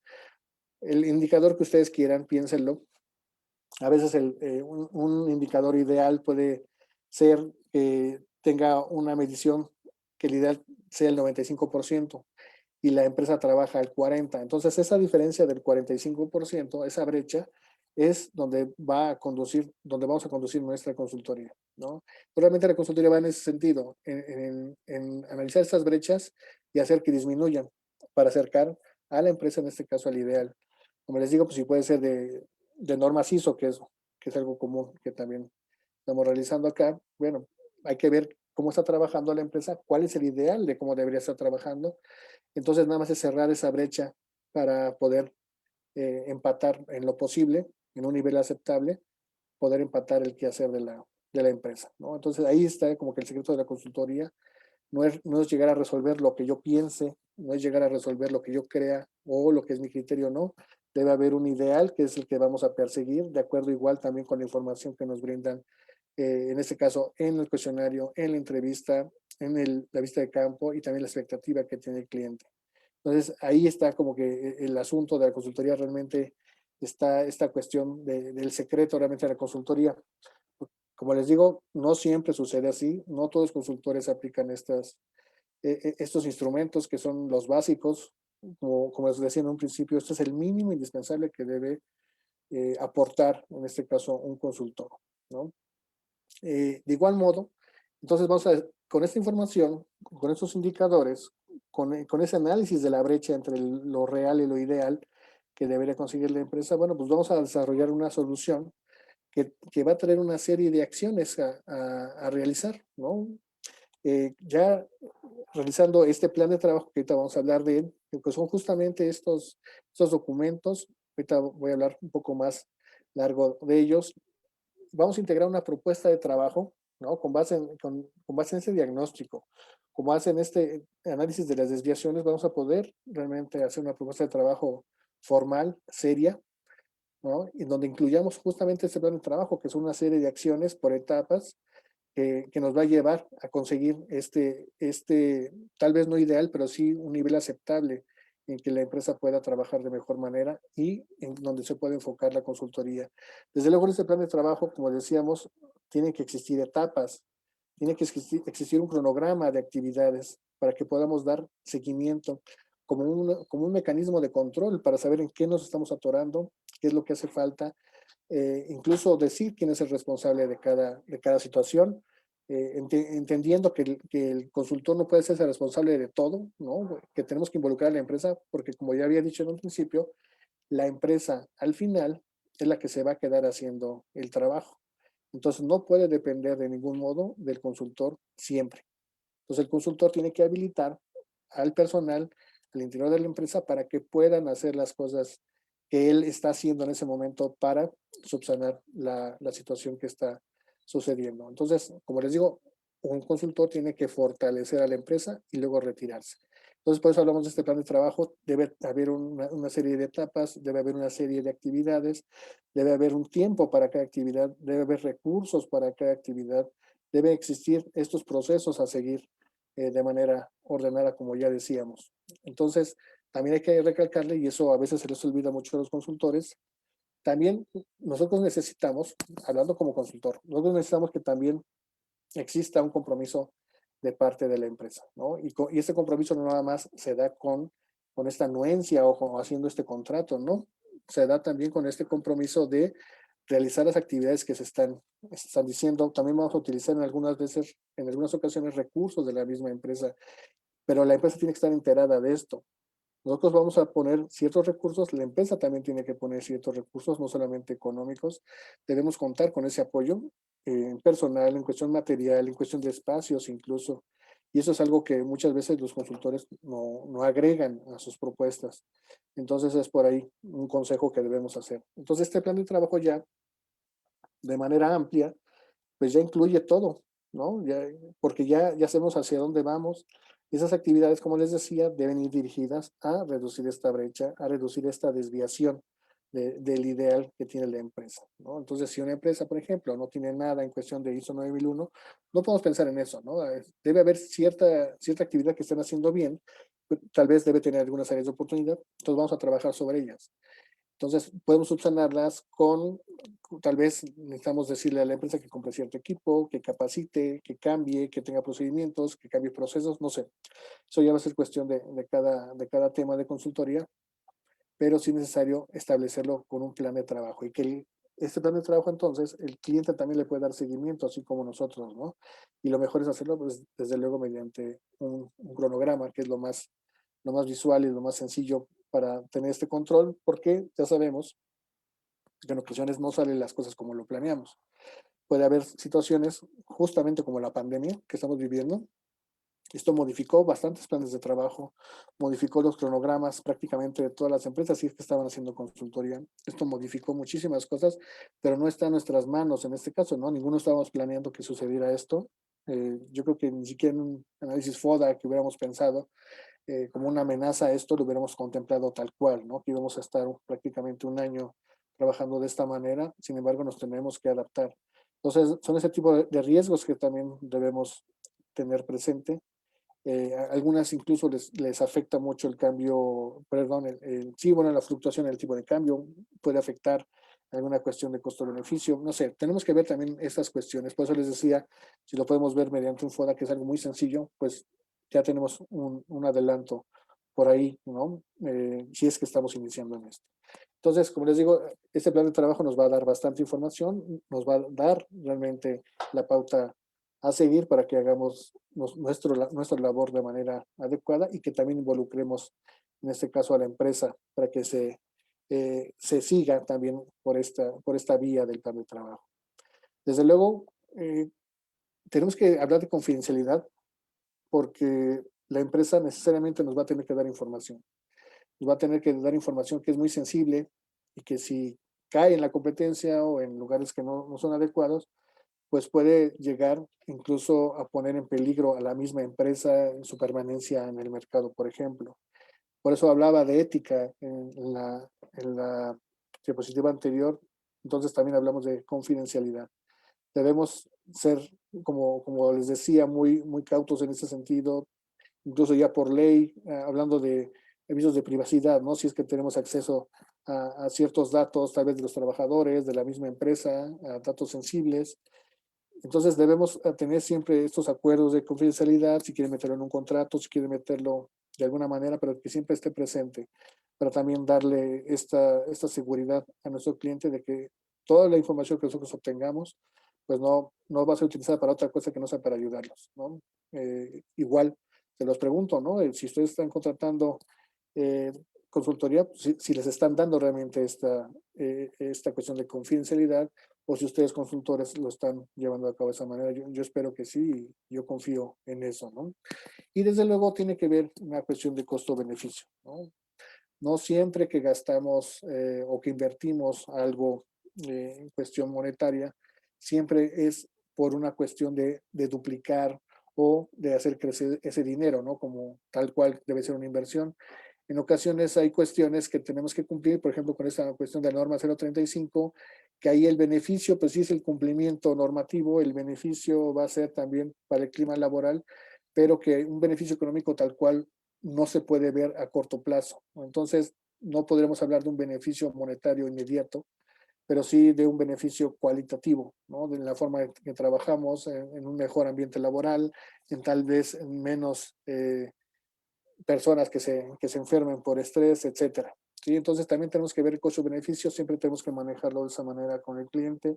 El indicador que ustedes quieran, piénsenlo. A veces un indicador ideal puede ser que tenga una medición que el ideal sea el 95% y la empresa trabaja al 40%. Entonces, esa diferencia del 45%, esa brecha, es donde vamos a conducir nuestra consultoría, ¿no? Realmente la consultoría va en ese sentido, en analizar estas brechas y hacer que disminuyan para acercar a la empresa, en este caso al ideal. Como les digo, pues si puede ser de normas ISO, que es algo común que también estamos realizando acá. Bueno, hay que ver cómo está trabajando la empresa, cuál es el ideal de cómo debería estar trabajando. Entonces, nada más es cerrar esa brecha para poder empatar en lo posible, en un nivel aceptable, poder empatar el quehacer de la empresa, ¿no? Entonces, ahí está como que el secreto de la consultoría. No es llegar a resolver lo que yo piense, no es llegar a resolver lo que yo crea o lo que es mi criterio, no. Debe haber un ideal que es el que vamos a perseguir, de acuerdo igual también con la información que nos brindan, en este caso, en el cuestionario, en la entrevista, la vista de campo y también la expectativa que tiene el cliente. Entonces, ahí está como que el asunto de la consultoría realmente está esta cuestión del secreto realmente de la consultoría. Como les digo, no siempre sucede así, no todos los consultores aplican estos instrumentos que son los básicos, como les decía en un principio, esto es el mínimo indispensable que debe aportar, en este caso, un consultor, ¿no? De igual modo, entonces con esta información, con estos indicadores, con ese análisis de la brecha entre lo real y lo ideal que debería conseguir la empresa, bueno, pues vamos a desarrollar una solución que va a traer una serie de acciones a realizar, ¿no? Ya realizando este plan de trabajo, que ahorita vamos a hablar de él, que son justamente estos documentos, ahorita voy a hablar un poco más largo de ellos. Vamos a integrar una propuesta de trabajo, ¿no? Con base en ese diagnóstico, con base en este análisis de las desviaciones, vamos a poder realmente hacer una propuesta de trabajo formal, seria, ¿no? En donde incluyamos justamente este plan de trabajo, que es una serie de acciones por etapas, que nos va a llevar a conseguir tal vez no ideal, pero sí un nivel aceptable en que la empresa pueda trabajar de mejor manera y en donde se puede enfocar la consultoría. Desde luego, en este plan de trabajo, como decíamos, tienen que existir etapas, tiene que existir un cronograma de actividades para que podamos dar seguimiento como un mecanismo de control para saber en qué nos estamos atorando, qué es lo que hace falta, incluso decir quién es el responsable de cada situación, entendiendo que el consultor no puede ser el responsable de todo, ¿no? Que tenemos que involucrar a la empresa, porque como ya había dicho en un principio, la empresa al final es la que se va a quedar haciendo el trabajo. Entonces no puede depender de ningún modo del consultor siempre. Entonces el consultor tiene que habilitar al personal al interior de la empresa para que puedan hacer las cosas que él está haciendo en ese momento para subsanar la situación que está sucediendo. Entonces, como les digo, un consultor tiene que fortalecer a la empresa y luego retirarse. Entonces, por eso hablamos de este plan de trabajo. Debe haber una serie de etapas, debe haber una serie de actividades, debe haber un tiempo para cada actividad, debe haber recursos para cada actividad, debe existir estos procesos a seguir de manera ordenada, como ya decíamos. Entonces, también hay que recalcarle, y eso a veces se les olvida mucho a los consultores, también nosotros necesitamos, hablando como consultor, nosotros necesitamos que también exista un compromiso de parte de la empresa, ¿no? Y este compromiso no nada más se da con esta anuencia o haciendo este contrato, ¿no? Se da también con este compromiso de realizar las actividades que se están diciendo. También vamos a utilizar en algunas veces, en algunas ocasiones, recursos de la misma empresa, pero la empresa tiene que estar enterada de esto. Nosotros vamos a poner ciertos recursos, la empresa también tiene que poner ciertos recursos, no solamente económicos. Debemos contar con ese apoyo en personal, en cuestión material, en cuestión de espacios incluso. Y eso es algo que muchas veces los consultores no agregan a sus propuestas. Entonces es por ahí un consejo que debemos hacer. Entonces este plan de trabajo ya, de manera amplia, pues ya incluye todo, ¿no? Ya, porque ya sabemos hacia dónde vamos. Esas actividades, como les decía, deben ir dirigidas a reducir esta brecha, a reducir esta desviación del ideal que tiene la empresa, ¿no? Entonces, si una empresa, por ejemplo, no tiene nada en cuestión de ISO 9001, no podemos pensar en eso, ¿no? Debe haber cierta actividad que estén haciendo bien, tal vez debe tener algunas áreas de oportunidad, entonces vamos a trabajar sobre ellas. Entonces, podemos subsanarlas tal vez necesitamos decirle a la empresa que compre cierto equipo, que capacite, que cambie, que tenga procedimientos, que cambie procesos, no sé. Eso ya va a ser cuestión de cada tema de consultoría, pero sí es necesario establecerlo con un plan de trabajo y que este plan de trabajo entonces el cliente también le puede dar seguimiento, así como nosotros, ¿no? Y lo mejor es hacerlo, pues, desde luego mediante un cronograma, que es lo más visual y lo más sencillo para tener este control, porque ya sabemos que en ocasiones no salen las cosas como lo planeamos. Puede haber situaciones, justamente como la pandemia que estamos viviendo. Esto modificó bastantes planes de trabajo, modificó los cronogramas prácticamente de todas las empresas, si es que estaban haciendo consultoría. Esto modificó muchísimas cosas, pero no está en nuestras manos en este caso, ¿no? Ninguno estábamos planeando que sucediera esto. Yo creo que ni siquiera en un análisis FODA que hubiéramos pensado como una amenaza a esto lo hubiéramos contemplado tal cual, ¿no? Que íbamos a estar prácticamente un año trabajando de esta manera, sin embargo nos tenemos que adaptar. Entonces, son ese tipo de riesgos que también debemos tener presente. Algunas incluso les afecta mucho el cambio, perdón, sí, bueno, la fluctuación en el tipo de cambio puede afectar alguna cuestión de costo-beneficio, no sé, tenemos que ver también estas cuestiones, por eso les decía, si lo podemos ver mediante un FODA, que es algo muy sencillo, pues ya tenemos un adelanto por ahí, ¿no? Si es que estamos iniciando en esto. Entonces, como les digo, este plan de trabajo nos va a dar bastante información, nos va a dar realmente la pauta a seguir para que hagamos nuestra labor de manera adecuada y que también involucremos, en este caso, a la empresa para que se siga también por esta vía del plan de trabajo. Desde luego, tenemos que hablar de confidencialidad porque la empresa necesariamente nos va a tener que dar información. Nos va a tener que dar información que es muy sensible y que si cae en la competencia o en lugares que no son adecuados, pues puede llegar incluso a poner en peligro a la misma empresa en su permanencia en el mercado, por ejemplo. Por eso hablaba de ética en la diapositiva anterior, entonces también hablamos de confidencialidad. Debemos ser como les decía, muy cautos en ese sentido, incluso ya por ley, hablando de avisos de privacidad, ¿no? Si es que tenemos acceso a ciertos datos, tal vez de los trabajadores, de la misma empresa, a datos sensibles. Entonces debemos tener siempre estos acuerdos de confidencialidad, si quiere meterlo en un contrato, si quiere meterlo de alguna manera, pero que siempre esté presente, para también darle esta seguridad a nuestro cliente de que toda la información que nosotros obtengamos, pues no va a ser utilizada para otra cosa que no sea para ayudarlos, ¿no? Igual, se los pregunto, ¿no? Si ustedes están contratando eh, consultoría, pues, si les están dando realmente esta cuestión de confidencialidad, o si ustedes consultores lo están llevando a cabo de esa manera. Yo espero que sí, y yo confío en eso, ¿no? Y desde luego tiene que ver una cuestión de costo-beneficio, ¿no? No siempre que gastamos o que invertimos algo en cuestión monetaria, siempre es por una cuestión de duplicar o de hacer crecer ese dinero, ¿no? Como tal cual debe ser una inversión. En ocasiones hay cuestiones que tenemos que cumplir, por ejemplo, con esta cuestión de la norma 035, que ahí el beneficio, pues sí es el cumplimiento normativo, el beneficio va a ser también para el clima laboral, pero que un beneficio económico tal cual no se puede ver a corto plazo. Entonces, no podremos hablar de un beneficio monetario inmediato, pero sí de un beneficio cualitativo, ¿no? De la forma en que trabajamos, en un mejor ambiente laboral, en tal vez menos personas que se enfermen por estrés, etcétera. ¿Sí? Entonces también tenemos que ver el costo-beneficio, siempre tenemos que manejarlo de esa manera con el cliente.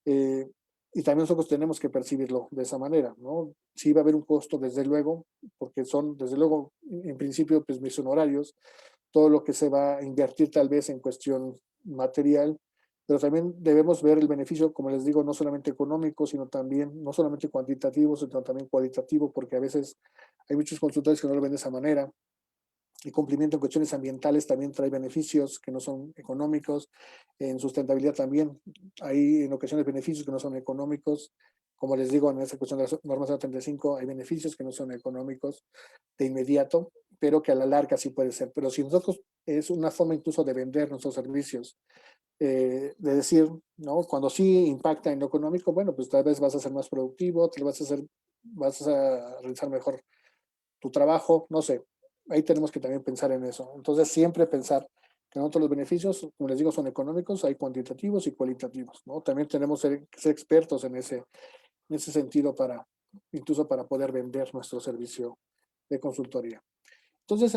eh, y también nosotros tenemos que percibirlo de esa manera, ¿no? Sí va a haber un costo, desde luego, porque son, desde luego, en principio, pues mis honorarios, todo lo que se va a invertir tal vez en cuestión material, pero también debemos ver el beneficio, como les digo, no solamente económico, sino también, no solamente cuantitativo, sino también cualitativo, porque a veces hay muchos consultores que no lo ven de esa manera. El cumplimiento en cuestiones ambientales también trae beneficios que no son económicos. En sustentabilidad también hay en ocasiones beneficios que no son económicos. Como les digo, en esa cuestión de las normas 35 hay beneficios que no son económicos de inmediato, pero que a la larga sí puede ser. Pero si nosotros es una forma incluso de vender nuestros servicios, de decir, ¿no? Cuando sí impacta en lo económico, bueno, pues tal vez vas a ser más productivo, vas a realizar mejor tu trabajo, no sé. Ahí tenemos que también pensar en eso. Entonces, siempre pensar que no todos los beneficios, como les digo, son económicos, hay cuantitativos y cualitativos, ¿no? También tenemos que ser expertos en ese sentido incluso para poder vender nuestro servicio de consultoría. Entonces,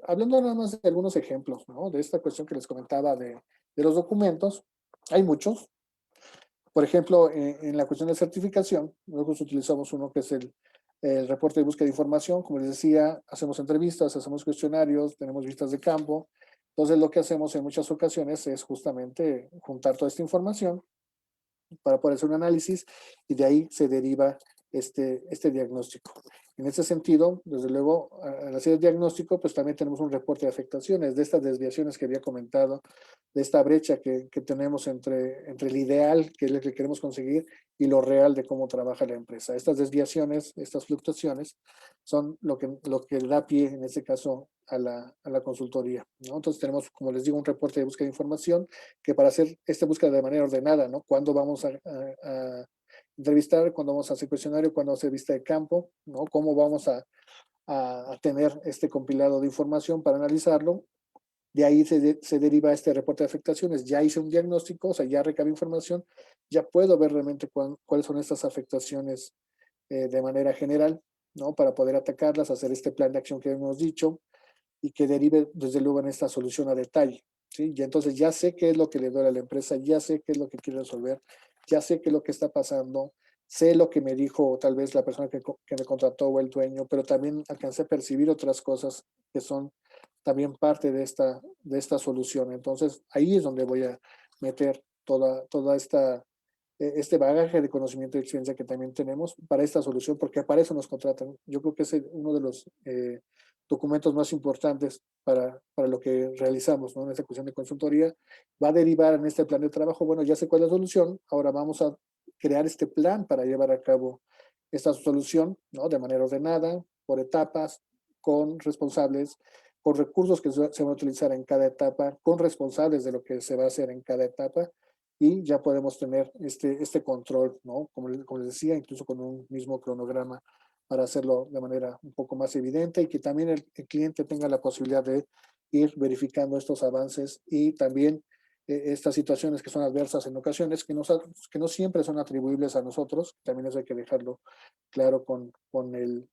hablando nada más de algunos ejemplos, ¿no? De esta cuestión que les comentaba de los documentos, hay muchos. Por ejemplo, en la cuestión de certificación, nosotros utilizamos uno que es el reporte de búsqueda de información. Como les decía, hacemos entrevistas, hacemos cuestionarios, tenemos vistas de campo. Entonces, lo que hacemos en muchas ocasiones es justamente juntar toda esta información para poder hacer un análisis y de ahí se deriva este diagnóstico. En ese sentido, desde luego, al hacer el diagnóstico, pues también tenemos un reporte de afectaciones, de estas desviaciones que había comentado, de esta brecha que tenemos entre el ideal que es lo que queremos conseguir y lo real de cómo trabaja la empresa. Estas desviaciones, estas fluctuaciones, son lo que da pie, en este caso, a la consultoría, ¿no? Entonces tenemos, como les digo, un reporte de búsqueda de información que para hacer esta búsqueda de manera ordenada, ¿no? ¿Cuándo vamos a entrevistar? ¿Cuándo vamos a hacer cuestionario? ¿Cuándo vamos a hacer vista de campo? ¿No? ¿Cómo vamos a tener este compilado de información para analizarlo? De ahí se deriva este reporte de afectaciones. Ya hice un diagnóstico, o sea, ya recabé información, ya puedo ver realmente cuáles son estas afectaciones de manera general, ¿no? Para poder atacarlas, hacer este plan de acción que hemos dicho y que derive desde luego en esta solución a detalle, ¿sí? Y entonces ya sé qué es lo que le duele a la empresa, ya sé qué es lo que quiere resolver, ya sé qué es lo que está pasando, sé lo que me dijo tal vez la persona que me contrató o el dueño, pero también alcancé a percibir otras cosas que son también parte de esta solución. Entonces ahí es donde voy a meter toda este bagaje de conocimiento y experiencia que también tenemos para esta solución, porque para eso nos contratan. Yo creo que es uno de los documentos más importantes para lo que realizamos, ¿no? En esta cuestión de consultoría. Va a derivar en este plan de trabajo. Bueno, ya sé cuál es la solución, ahora vamos a crear este plan para llevar a cabo esta solución, ¿no? De manera ordenada, por etapas, con responsables, con recursos que se van a utilizar en cada etapa, con responsables de lo que se va a hacer en cada etapa, y ya podemos tener este control, ¿no? Como les decía, incluso con un mismo cronograma para hacerlo de manera un poco más evidente y que también el cliente tenga la posibilidad de ir verificando estos avances y también estas situaciones que son adversas en ocasiones, que no siempre son atribuibles a nosotros, también eso hay que dejarlo claro con el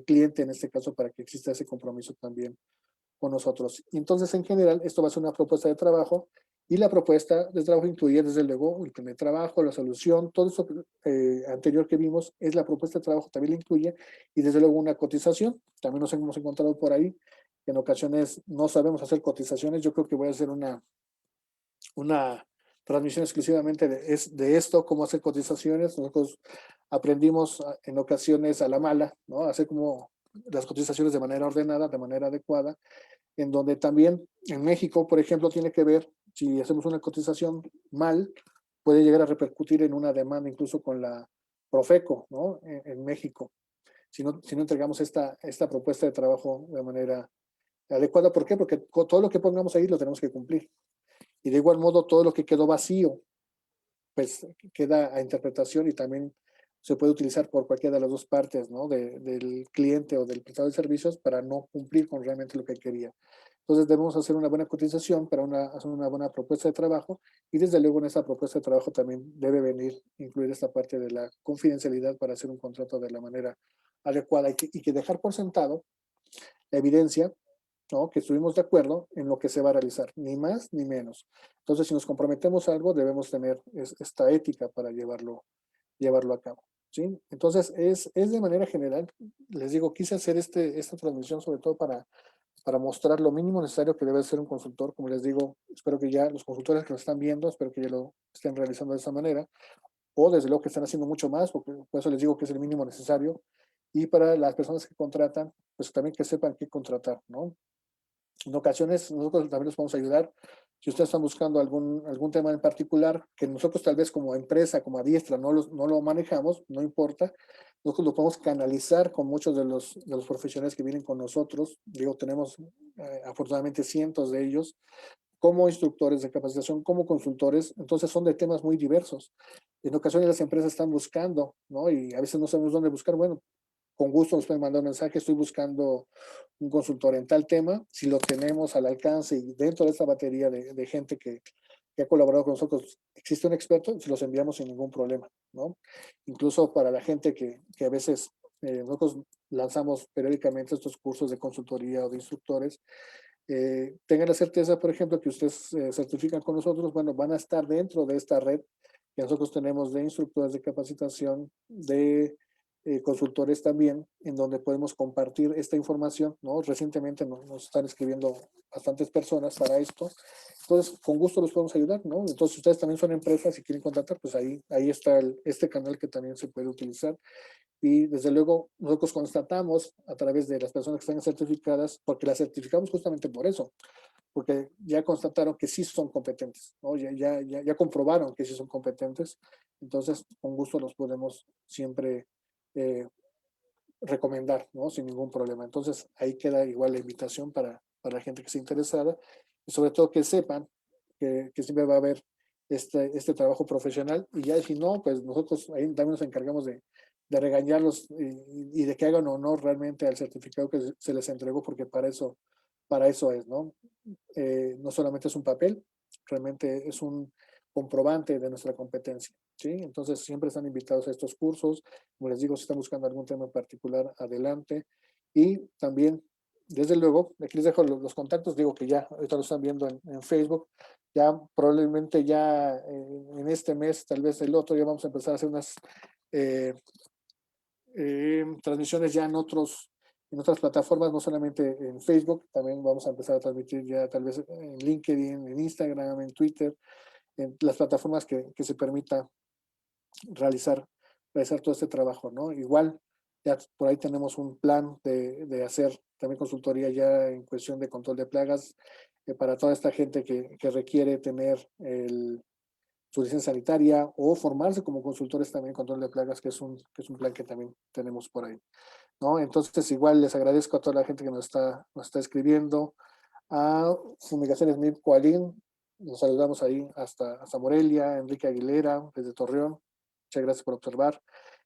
cliente en este caso para que exista ese compromiso también con nosotros. Y entonces, en general, esto va a ser una propuesta de trabajo y la propuesta de trabajo incluye, desde luego, el plan de trabajo, la solución, todo eso anterior que vimos es la propuesta de trabajo, también la incluye y, desde luego, una cotización. También nos hemos encontrado por ahí que en ocasiones no sabemos hacer cotizaciones. Yo creo que voy a hacer una transmisión exclusivamente de esto, cómo hacer cotizaciones. Nosotros aprendimos en ocasiones a la mala, ¿no? A hacer como las cotizaciones de manera ordenada, de manera adecuada, en donde también en México, por ejemplo, tiene que ver, si hacemos una cotización mal, puede llegar a repercutir en una demanda incluso con la Profeco, ¿no? En México, si no entregamos esta propuesta de trabajo de manera adecuada. ¿Por qué? Porque todo lo que pongamos ahí lo tenemos que cumplir. Y de igual modo, todo lo que quedó vacío, pues queda a interpretación y también se puede utilizar por cualquiera de las dos partes, ¿no? Del cliente o del prestador de servicios para no cumplir con realmente lo que quería. Entonces debemos hacer una buena cotización para hacer una buena propuesta de trabajo y, desde luego, en esa propuesta de trabajo también debe venir, incluir esta parte de la confidencialidad para hacer un contrato de la manera adecuada y que dejar por sentado la evidencia, ¿no? Que estuvimos de acuerdo en lo que se va a realizar, ni más ni menos. Entonces, si nos comprometemos a algo, debemos tener esta ética para llevarlo a cabo, ¿sí? Entonces, es de manera general, les digo, quise hacer esta transmisión sobre todo para mostrar lo mínimo necesario que debe ser un consultor. Como les digo, espero que ya los consultores que lo están viendo, espero que ya lo estén realizando de esa manera, o desde luego que están haciendo mucho más, porque por eso les digo que es el mínimo necesario. Y para las personas que contratan, pues también que sepan qué contratar, ¿no? En ocasiones nosotros también les podemos ayudar. Si ustedes están buscando algún tema en particular que nosotros tal vez como empresa, como a diestra, no lo manejamos, no importa, nosotros lo podemos canalizar con muchos de los profesionales que vienen con nosotros. Digo, tenemos afortunadamente cientos de ellos como instructores de capacitación, como consultores. Entonces son de temas muy diversos. En ocasiones las empresas están buscando, ¿no? Y a veces no sabemos dónde buscar. Bueno, con gusto nos pueden mandar un mensaje, estoy buscando un consultor en tal tema. Si lo tenemos al alcance y dentro de esta batería de gente que ha colaborado con nosotros, existe un experto, se los enviamos sin ningún problema, ¿no? Incluso para la gente que a veces nosotros lanzamos periódicamente estos cursos de consultoría o de instructores, tengan la certeza, por ejemplo, que ustedes certifican con nosotros, bueno, van a estar dentro de esta red que nosotros tenemos de instructores de capacitación, de consultores también, en donde podemos compartir esta información, ¿no? Recientemente nos están escribiendo bastantes personas para esto, entonces con gusto los podemos ayudar, ¿no? Entonces, si ustedes también son empresas y quieren contratar, pues ahí está este canal que también se puede utilizar. Y, desde luego, nosotros constatamos a través de las personas que están certificadas, porque las certificamos justamente por eso, porque ya constataron que sí son competentes, ¿no? Ya comprobaron que sí son competentes. Entonces, con gusto los podemos siempre eh, recomendar, ¿no? Sin ningún problema. Entonces, ahí queda igual la invitación para la gente que esté interesada y, sobre todo, que sepan que siempre va a haber este trabajo profesional. Y ya, si no, pues nosotros ahí también nos encargamos de regañarlos y de que hagan honor realmente al certificado que se les entregó, porque para eso es, ¿no? No solamente es un papel, realmente es un comprobante de nuestra competencia, ¿sí? Entonces, siempre están invitados a estos cursos. Como les digo, si están buscando algún tema en particular, adelante. Y también, desde luego, aquí les dejo los contactos. Digo que ya ahorita lo están viendo en Facebook. Ya probablemente ya en este mes, tal vez el otro, ya vamos a empezar a hacer unas eh, transmisiones ya en otras plataformas, no solamente en Facebook. También vamos a empezar a transmitir ya tal vez en LinkedIn, en Instagram, en Twitter, en las plataformas que se permita realizar, realizar todo este trabajo, ¿no? Igual, ya por ahí tenemos un plan de hacer también consultoría ya en cuestión de control de plagas para toda esta gente que requiere tener su licencia sanitaria o formarse como consultores también en control de plagas, que es un plan que también tenemos por ahí, ¿no? Entonces, igual les agradezco a toda la gente que nos está escribiendo, a Fumigaciones MIP Coalín, Nos saludamos ahí hasta Morelia, Enrique Aguilera, desde Torreón. Muchas gracias por observar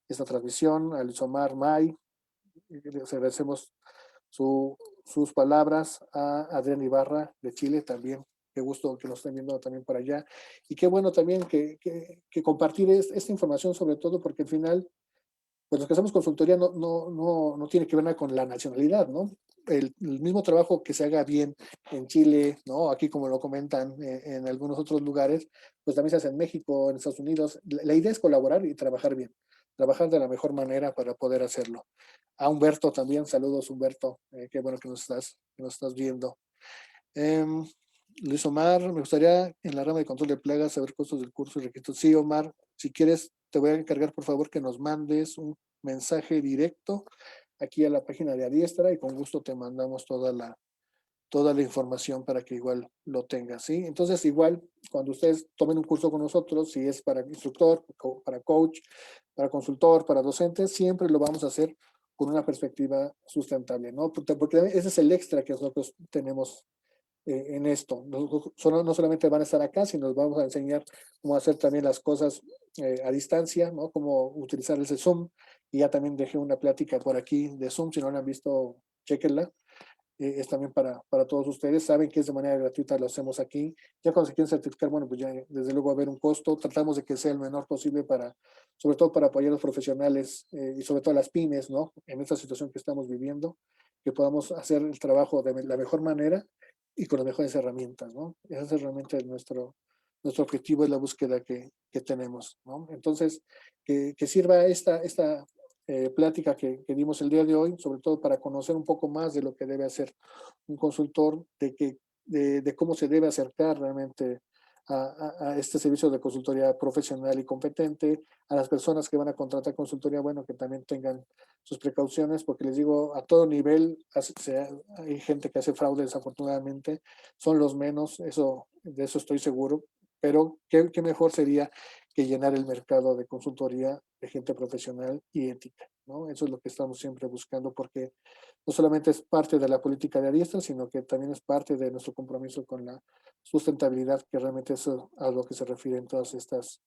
esta transmisión. A Luis Omar May, les agradecemos su, sus palabras. A Adrián Ibarra de Chile también. Qué gusto que nos estén viendo también por allá. Y qué bueno también que compartir esta información, sobre todo porque al final pues los que hacemos consultoría no tiene que ver nada con la nacionalidad, ¿no? El mismo trabajo que se haga bien en Chile, ¿no? Aquí como lo comentan en algunos otros lugares, pues también se hace en México, en Estados Unidos. La idea es colaborar y trabajar bien, trabajar de la mejor manera para poder hacerlo. A Humberto también, saludos Humberto, qué bueno que nos estás viendo. Um, Luis Omar, me gustaría en la rama de control de plagas saber costos del curso y requisitos. Sí, Omar, si quieres, te voy a encargar por favor que nos mandes un mensaje directo aquí a la página de Adiestra y con gusto te mandamos toda la información para que igual lo tengas, ¿sí? Entonces, igual, cuando ustedes tomen un curso con nosotros, si es para instructor, para coach, para consultor, para docente, siempre lo vamos a hacer con una perspectiva sustentable, ¿no? Porque ese es el extra que nosotros tenemos en esto. No solamente van a estar acá, sino nos vamos a enseñar cómo hacer también las cosas a distancia, ¿no? Cómo utilizar ese Zoom. Y ya también dejé una plática por aquí de Zoom, si no la han visto, chequenla. Es también para todos ustedes. Saben que es de manera gratuita, lo hacemos aquí. Ya cuando se quieren certificar, bueno, pues ya desde luego va a haber un costo. Tratamos de que sea el menor posible sobre todo para apoyar a los profesionales y sobre todo a las pymes, ¿no? En esta situación que estamos viviendo, que podamos hacer el trabajo de la mejor manera y con las mejores herramientas, ¿no? Ese es realmente nuestro objetivo, es la búsqueda que tenemos, ¿no? Entonces, que sirva esta plática que dimos el día de hoy, sobre todo para conocer un poco más de lo que debe hacer un consultor, de cómo se debe acercar realmente a este servicio de consultoría profesional y competente, a las personas que van a contratar consultoría, bueno, que también tengan sus precauciones, porque les digo, a todo nivel hay gente que hace fraude desafortunadamente, son los menos, de eso estoy seguro, pero qué mejor sería que llenar el mercado de consultoría de gente profesional y ética, ¿no? Eso es lo que estamos siempre buscando porque no solamente es parte de la política de Adiestra, sino que también es parte de nuestro compromiso con la sustentabilidad, que realmente es a lo que se refieren todas estas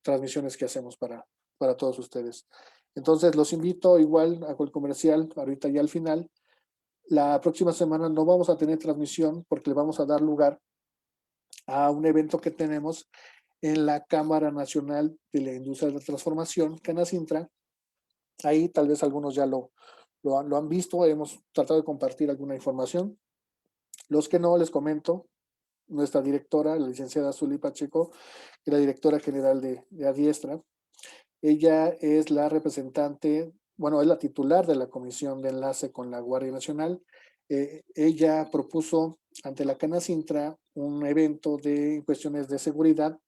transmisiones que hacemos para todos ustedes. Entonces, los invito igual a el comercial, ahorita ya al final. La próxima semana no vamos a tener transmisión porque le vamos a dar lugar a un evento que tenemos en la Cámara Nacional de la Industria de la Transformación, Canacintra. Ahí tal vez algunos ya lo han visto, hemos tratado de compartir alguna información. Los que no, les comento, nuestra directora, la licenciada Zuli Pacheco, que es la directora general de Adiestra, ella es la representante, bueno, es la titular de la Comisión de Enlace con la Guardia Nacional. Ella propuso ante la Canacintra un evento de cuestiones de seguridad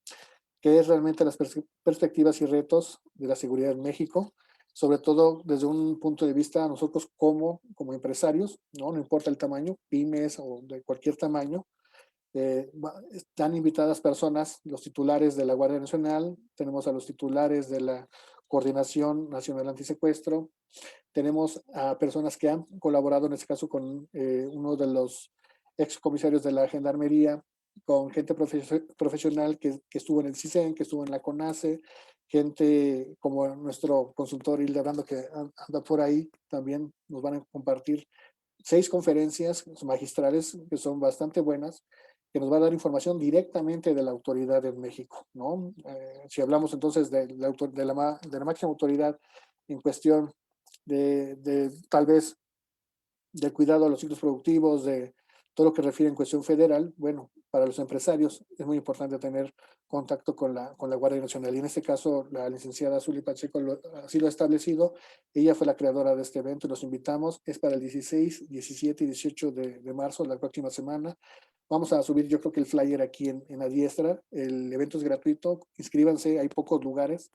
que es realmente las perspectivas y retos de la seguridad en México, sobre todo desde un punto de vista nosotros como empresarios, ¿no? No importa el tamaño, pymes o de cualquier tamaño, están invitadas personas, los titulares de la Guardia Nacional, tenemos a los titulares de la Coordinación Nacional Antisecuestro, tenemos a personas que han colaborado en este caso con uno de los excomisarios de la Gendarmería, con gente profesional que estuvo en el CISEN, que estuvo en la CONACE, gente como nuestro consultor Hildebrando que anda por ahí, también nos van a compartir 6 conferencias magistrales que son bastante buenas, que nos va a dar información directamente de la autoridad en México, ¿no? Si hablamos entonces de la máxima autoridad en cuestión tal vez del cuidado a los ciclos productivos, de todo lo que refiere en cuestión federal, bueno, para los empresarios es muy importante tener contacto con la Guardia Nacional. Y en este caso, la licenciada Zuli Pacheco así lo ha establecido. Ella fue la creadora de este evento y los invitamos. Es para el 16, 17 y 18 de marzo, la próxima semana. Vamos a subir, yo creo que el flyer aquí en Adiestra. El evento es gratuito. Inscríbanse, hay pocos lugares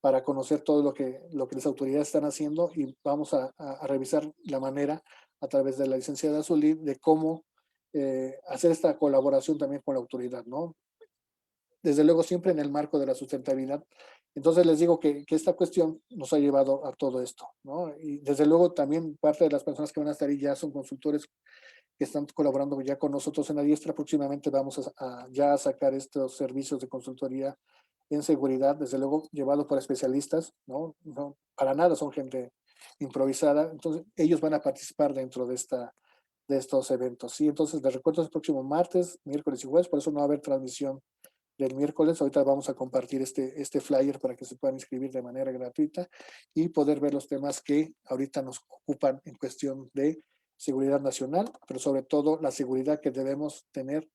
para conocer todo lo que las autoridades están haciendo y vamos a revisar la manera a través de la licenciada Zulí de cómo hacer esta colaboración también con la autoridad, ¿no? Desde luego siempre en el marco de la sustentabilidad. Entonces les digo que esta cuestión nos ha llevado a todo esto, ¿no? Y desde luego también parte de las personas que van a estar ahí ya son consultores que están colaborando ya con nosotros en Adiestra. Próximamente vamos ya a sacar estos servicios de consultoría en seguridad, desde luego llevado por especialistas, ¿no? No, para nada son gente improvisada. Entonces, ellos van a participar dentro de estos eventos. Sí, entonces les recuerdo el próximo martes, miércoles y jueves, por eso no va a haber transmisión del miércoles. Ahorita vamos a compartir este flyer para que se puedan inscribir de manera gratuita y poder ver los temas que ahorita nos ocupan en cuestión de seguridad nacional, pero sobre todo la seguridad que debemos tener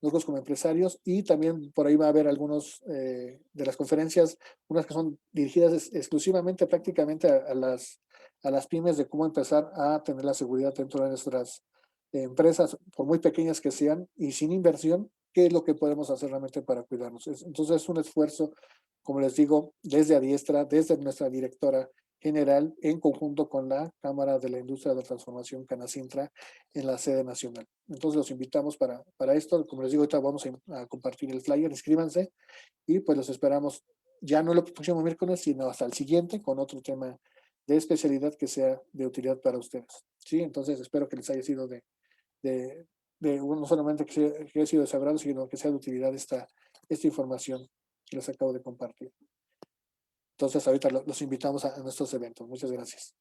nosotros como empresarios. Y también por ahí va a haber algunos de las conferencias, unas que son dirigidas exclusivamente prácticamente a las pymes, de cómo empezar a tener la seguridad dentro de nuestras empresas, por muy pequeñas que sean y sin inversión. ¿Qué es lo que podemos hacer realmente para cuidarnos? Entonces es un esfuerzo, como les digo, desde Adiestra, desde nuestra directora general, en conjunto con la Cámara de la Industria de la Transformación Canacintra en la sede nacional. Entonces los invitamos para esto. Como les digo, ahorita vamos a compartir el flyer, inscríbanse y pues los esperamos ya no el próximo miércoles, sino hasta el siguiente con otro tema de especialidad que sea de utilidad para ustedes. Sí, entonces espero que les haya sido de, no solamente que haya sido de su agrado, sino que sea de utilidad esta información que les acabo de compartir. Entonces, ahorita los invitamos a nuestros eventos. Muchas gracias.